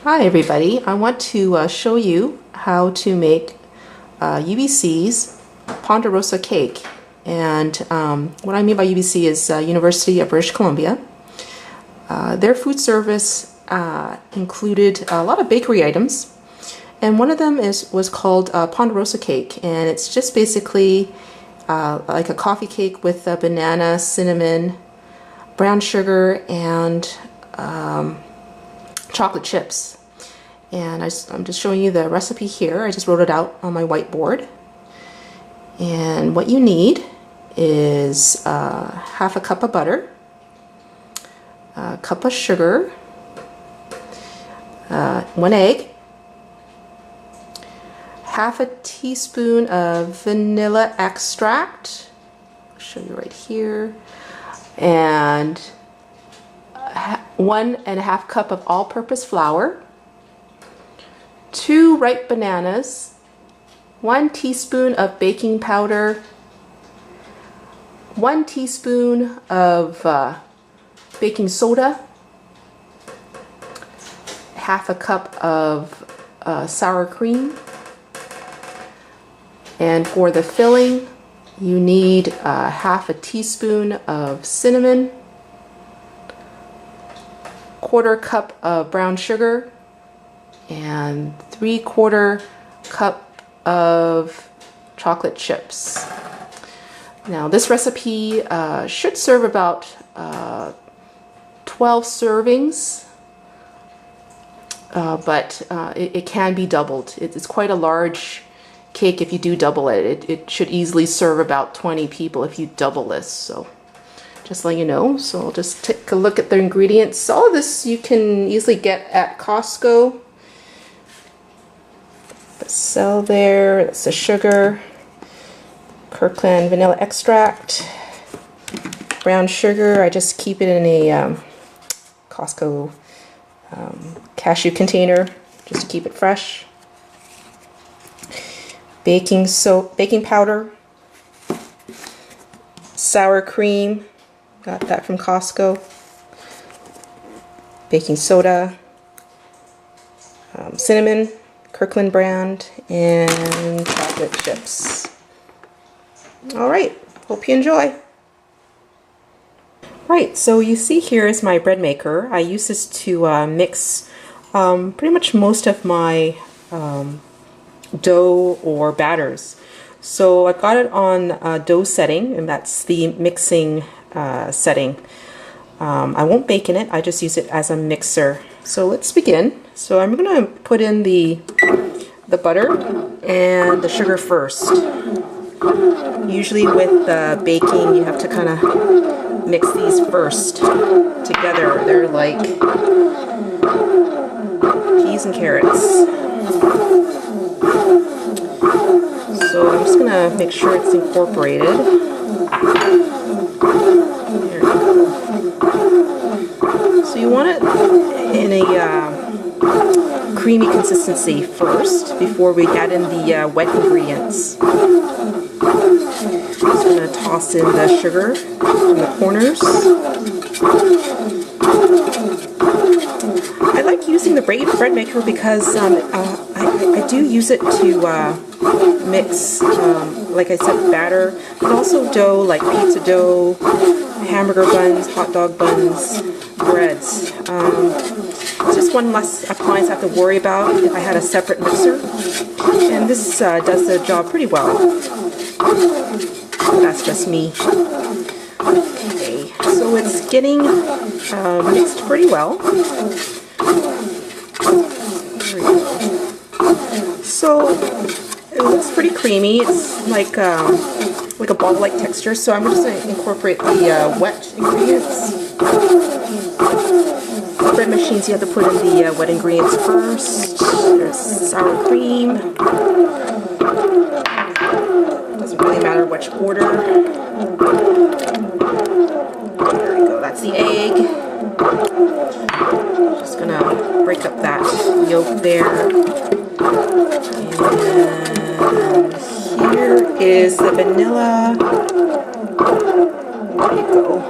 Hi everybody, I want to show you how to make UBC's Ponderosa Cake. And what I mean by UBC is University of British Columbia. Their food service included a lot of bakery items, and one of them was called Ponderosa Cake, and it's just basically like a coffee cake with banana, cinnamon, brown sugar, and chocolate chips. And I'm just showing you the recipe here. I just wrote it out on my whiteboard. And what you need is half a cup of butter, a cup of sugar, 1 egg, half a teaspoon of vanilla extract, I'll show you right here, and 1.5 cup of all-purpose flour, 2 ripe bananas, 1 teaspoon of baking powder, 1 teaspoon of baking soda, half a cup of sour cream, and for the filling you need half a teaspoon of cinnamon, 1/4 cup of brown sugar, and 3/4 cup of chocolate chips. Now this recipe should serve about 12 servings, but it can be doubled. It's quite a large cake if you do double it. It should easily serve about 20 people if you double this. So just let you know. So I'll just take a look at the ingredients. All of this you can easily get at Costco. The cell there, that's the sugar, Kirkland vanilla extract, brown sugar. I just keep it in a Costco cashew container just to keep it fresh. Baking powder, sour cream, got that from Costco, baking soda, cinnamon, Kirkland brand, and chocolate chips. Alright, hope you enjoy. Right, so you see here is my bread maker. I use this to mix pretty much most of my dough or batters. So I've got it on dough setting, and that's the mixing setting. I won't bake in it, I just use it as a mixer. So let's begin. So I'm going to put in the butter and the sugar first. Usually with baking you have to kind of mix these first together. They're like peas and carrots. So I'm just going to make sure it's incorporated. There we go. So you want it in a creamy consistency first before we add in the wet ingredients. Just going to toss in the sugar in the corners. I like using the bread maker because I do use it to mix, like I said, batter, but also dough, like pizza dough, hamburger buns, hot dog buns, breads. Just one less appliance I have to worry about if I had a separate mixer. And this does the job pretty well. That's just me. Okay, so it's getting mixed pretty well. There we go. So it looks pretty creamy. It's like a ball-like texture. So I'm just going to incorporate the wet ingredients. Bread machines, you have to put in the wet ingredients first. There's sour cream. Doesn't really matter which order. There we go, that's the egg. Just gonna break up that yolk there. And here is the vanilla. There you go.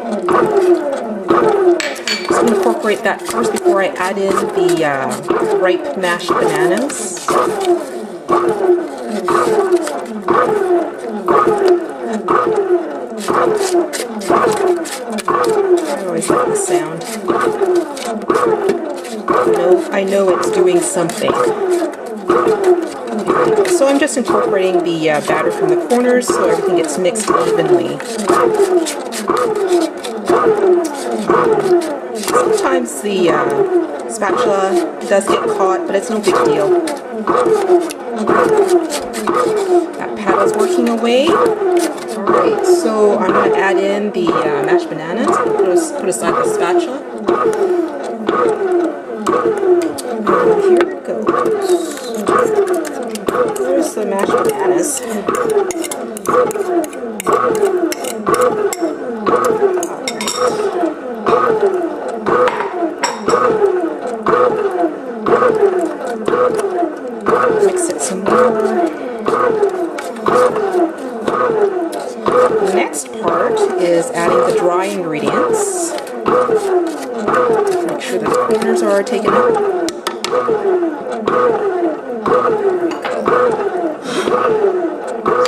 So I'm going to incorporate that first before I add in the ripe mashed bananas. I always like the sound. I know it's doing something. So I'm just incorporating the batter from the corners so everything gets mixed evenly. Sometimes the spatula does get caught, but it's no big deal. That paddle's working away. Alright, so I'm going to add in the mashed bananas. Put aside the spatula. And here it goes. There's the mashed bananas. Mix it some more. The next part is adding the dry ingredients. Make sure that the corners are taken out.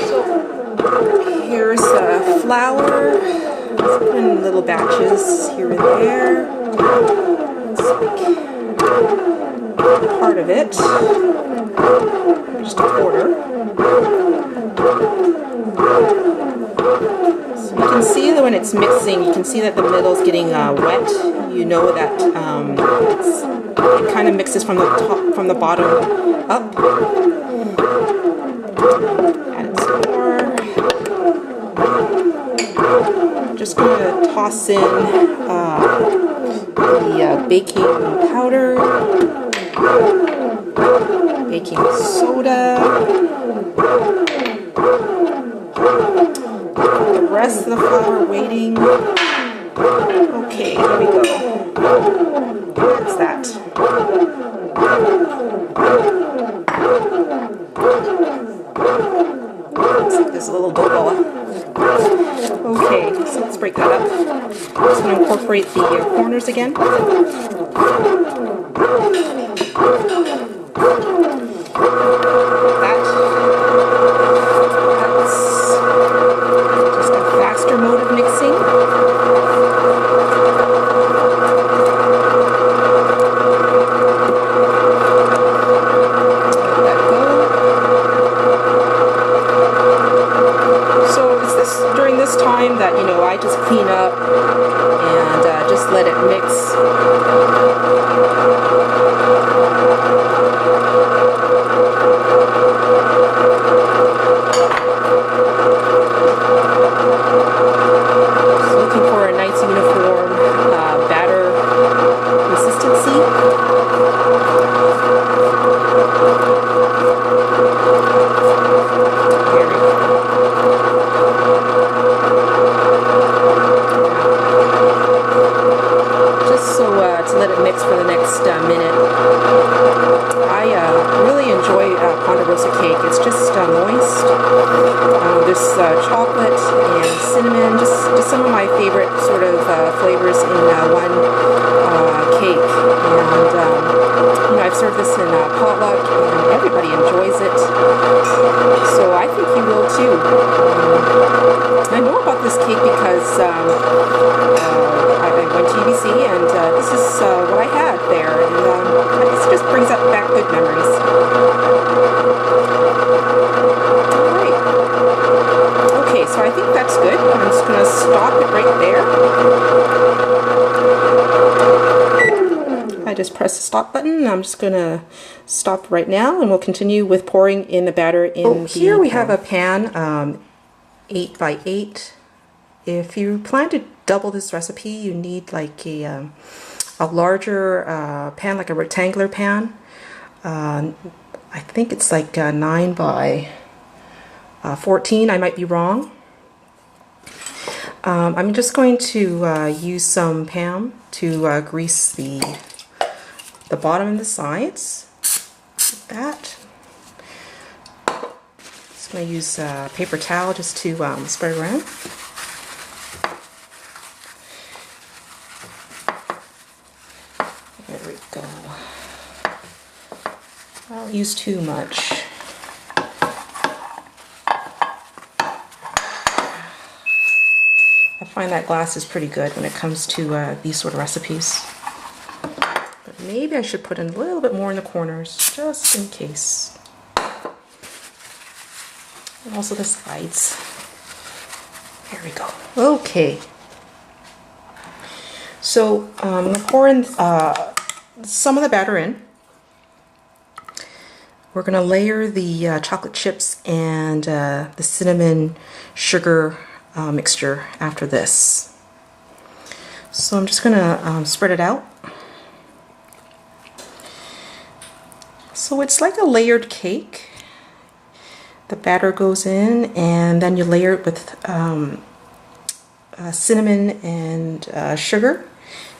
So here's flour. Let's put in little batches here and there. Let's part of it. Just a quarter. So you can see that when it's mixing, you can see that the middle's getting wet. You know that it kind of mixes from the top, from the bottom up. Add some more. Just going to toss in the baking powder, baking soda, the rest of the flour waiting. Okay, here we go. That's that. Looks like there's a little dough ball. Okay, so let's break that up. I'm just going to incorporate the corners again. That's just a faster mode of mixing. Let that go. So it's during this time that, I just clean up and just let it mix. Just looking for a nice uniform batter consistency. There we go. Just so to let it mix for the next minute. I really enjoy Ponderosa cake. It's just moist. There's chocolate and cinnamon, just some of my favorite sort of flavors in one cake. And I've served this in potluck, and everybody enjoys it. So I think you will too. I know about this cake because I went to UBC, and this is what I had there, and this just brings up back good memories. Alright. Okay, so I think that's good. I'm just going to stop it right there. I just press the stop button. I'm just going to stop right now, and we'll continue with pouring in the batter in here we have a pan, 8 by 8. If you plan to double this recipe, you need like a larger pan, like a rectangular pan. I think it's like 9 by 14. I might be wrong. I'm just going to use some Pam to grease the bottom and the sides. Like that. Just going to use a paper towel just to spread around. I don't use too much. I find that glass is pretty good when it comes to these sort of recipes. But maybe I should put in a little bit more in the corners, just in case. And also the sides. There we go. Okay. So I'm going to pour in some of the batter in. We're going to layer the chocolate chips and the cinnamon sugar mixture after this. So I'm just going to spread it out. So it's like a layered cake. The batter goes in and then you layer it with cinnamon and sugar,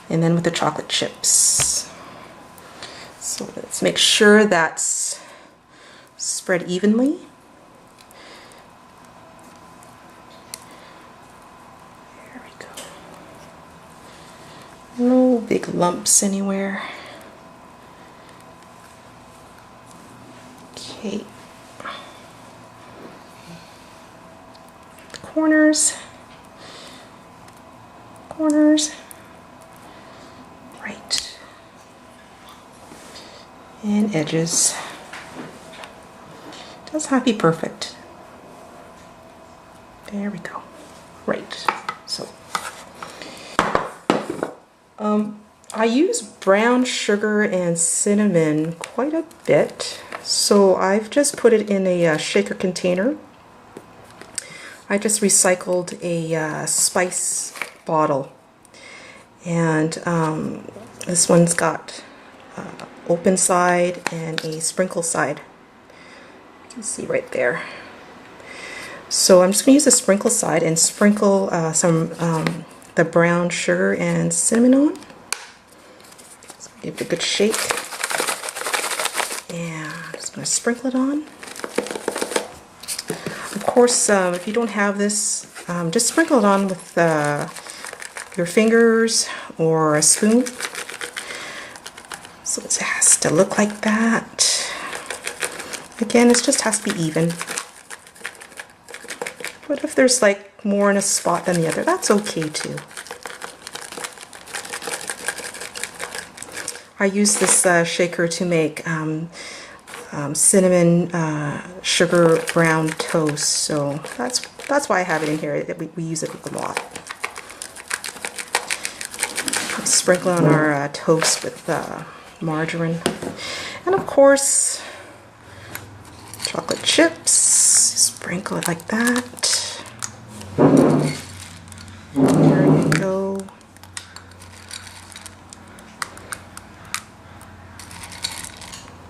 and then with the chocolate chips. So let's make sure that's spread evenly. There we go. No big lumps anywhere. Okay. Corners. Right, and edges. Doesn't have to be perfect. There we go. Right. So I use brown sugar and cinnamon quite a bit, so I've just put it in a shaker container. I just recycled a spice bottle, and this one's got open side and a sprinkle side. You can see right there. So I'm just going to use the sprinkle side and sprinkle some the brown sugar and cinnamon on. So give it a good shake, and I'm just going to sprinkle it on. Of course, if you don't have this, just sprinkle it on with your fingers or a spoon. So it has to look like that. Again, it just has to be even. But if there's like more in a spot than the other, that's okay too. I use this shaker to make cinnamon sugar brown toast, so that's why I have it in here. We use it a lot. We sprinkle on our toast with margarine, and of course chocolate chips. Sprinkle it like that. There you go.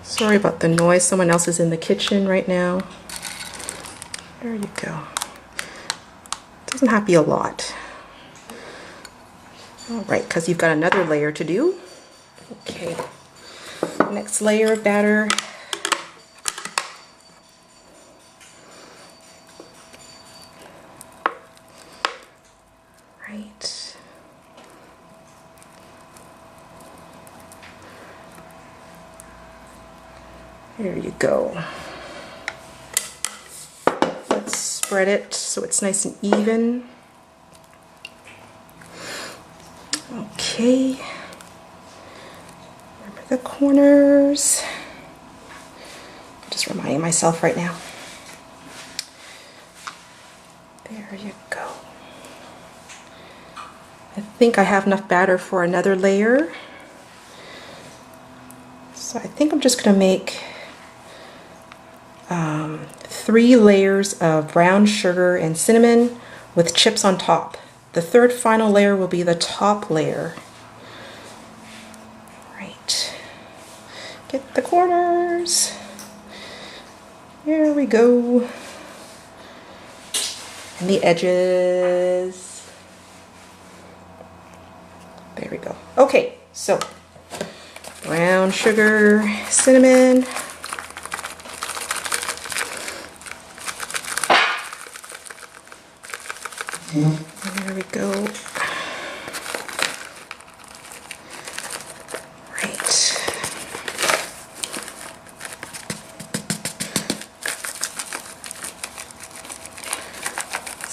Sorry about the noise. Someone else is in the kitchen right now. There you go. Doesn't have to be a lot. Alright, because you've got another layer to do. Okay. Next layer of batter. Right. There you go. Let's spread it so it's nice and even. Okay. Remember the corners. Just reminding myself right now. There you go. I think I have enough batter for another layer. So I think I'm just going to make 3 layers of brown sugar and cinnamon with chips on top. The third final layer will be the top layer. Right. Get the corners. There we go. And the edges. There we go. Okay, so brown sugar, cinnamon. There we go. Right.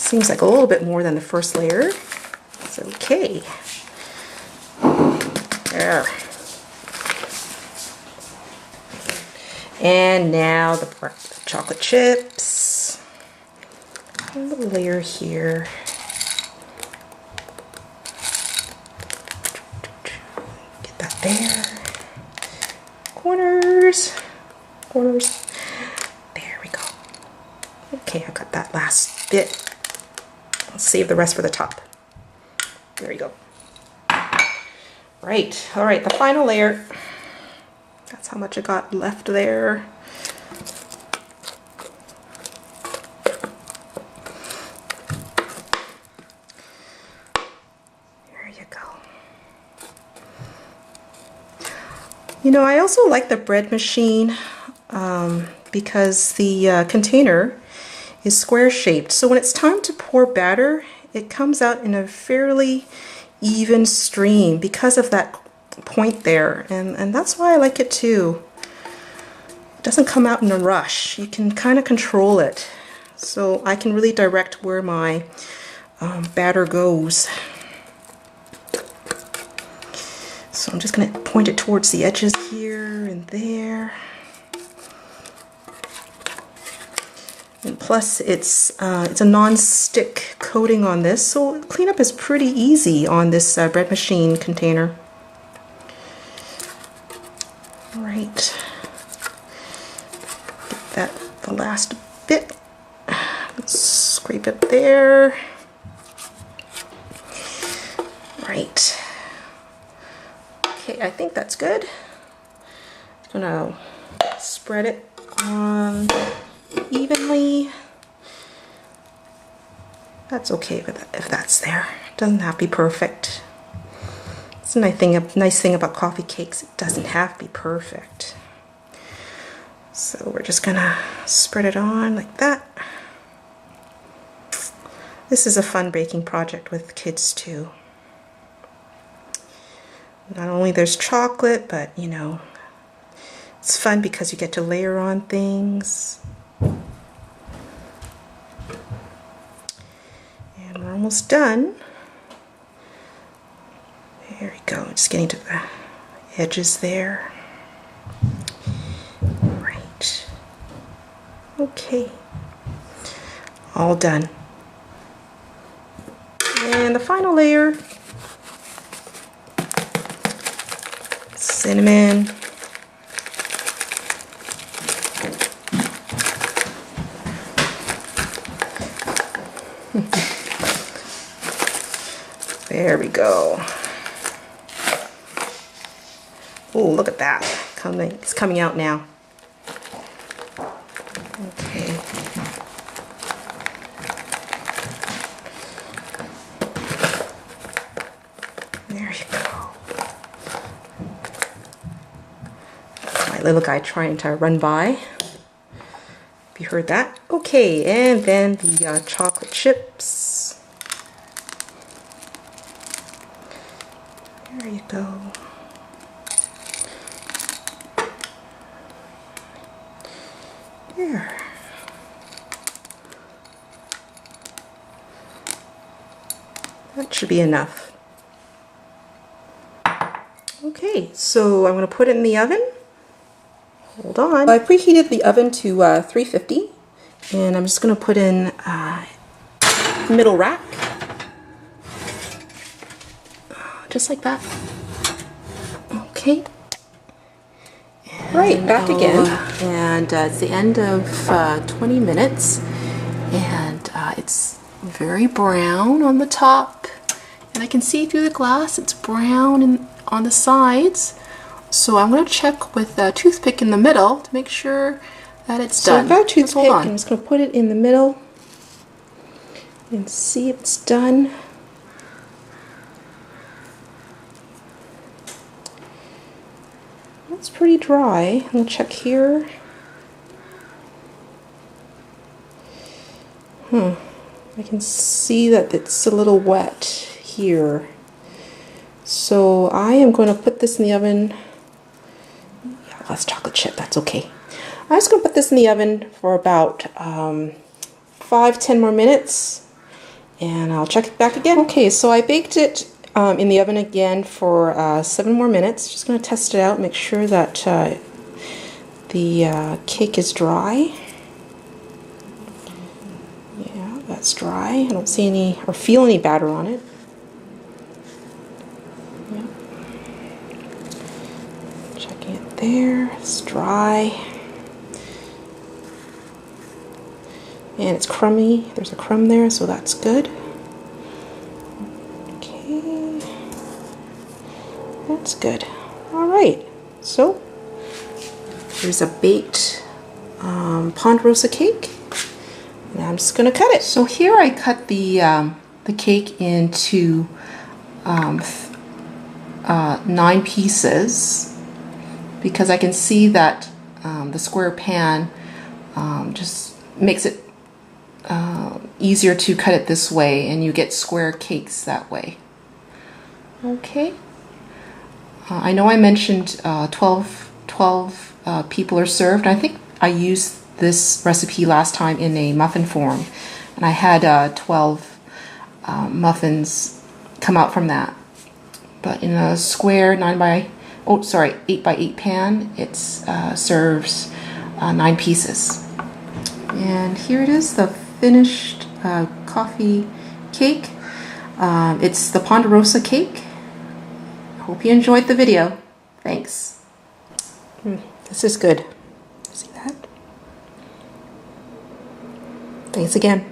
Seems like a little bit more than the first layer. It's okay. There. And now the chocolate chips. A little layer here. Get that there. Corners. There we go. Okay, I got that last bit. I'll save the rest for the top. There you go. Right, all right, the final layer. That's how much I got left there. There you go. You know, I also like the bread machine because the container is square shaped. So when it's time to pour batter, it comes out in a fairly even stream because of that point there, and that's why I like it too. It doesn't come out in a rush. You can kind of control it, so I can really direct where my batter goes. So I'm just going to point it towards the edges here and there. And plus it's a non-stick coating on this, so cleanup is pretty easy on this bread machine container. Right. Get that the last bit. Let's scrape it there. Right. Okay, I think that's good. I'm gonna spread it on evenly. That's okay if that's there. Doesn't have to be perfect. It's a nice thing about coffee cakes. It doesn't have to be perfect. So we're just gonna spread it on like that. This is a fun baking project with kids too. Not only there's chocolate, but you know, it's fun because you get to layer on things. And we're almost done. There we go, just getting to the edges there. Right. Okay. All done. And the final layer, cinnamon. There we go. Oh, look at that. It's coming out now. Okay. There you go. That's my little guy trying to run by. You heard that? Okay, and then the chocolate chips. There you go. There. That should be enough. Okay, so I'm going to put it in the oven. Hold on. I preheated the oven to 350, and I'm just going to put in middle rack, just like that. Okay. Right, back again, and it's the end of 20 minutes, and it's very brown on the top, and I can see through the glass it's brown on the sides. So I'm going to check with a toothpick in the middle to make sure that it's done. So I've got a toothpick, I'm just going to put it in the middle and see if it's done. It's pretty dry. I'm going to check here. I can see that it's a little wet here. So I am going to put this in the oven. Yeah, that's chocolate chip, that's okay. I'm just going to put this in the oven for about 5-10 more minutes, and I'll check it back again. Okay, so I baked it in the oven again for 7 more minutes. Just going to test it out, make sure that the cake is dry. Yeah, that's dry. I don't see any or feel any batter on it. Yep. Checking it there. It's dry. And it's crummy. There's a crumb there, so that's good. Okay. That's good. All right. So here's a baked Ponderosa cake. And I'm just going to cut it. So here I cut the cake into 9 pieces because I can see that the square pan just makes it easier to cut it this way, and you get square cakes that way. Okay. I know I mentioned 12 people are served. I think I used this recipe last time in a muffin form, and I had 12 muffins come out from that. But in a square 8 by 8 pan, it serves 9 pieces. And here it is, the finished coffee cake. It's the Ponderosa cake. Hope you enjoyed the video. Thanks. This is good. See that? Thanks again.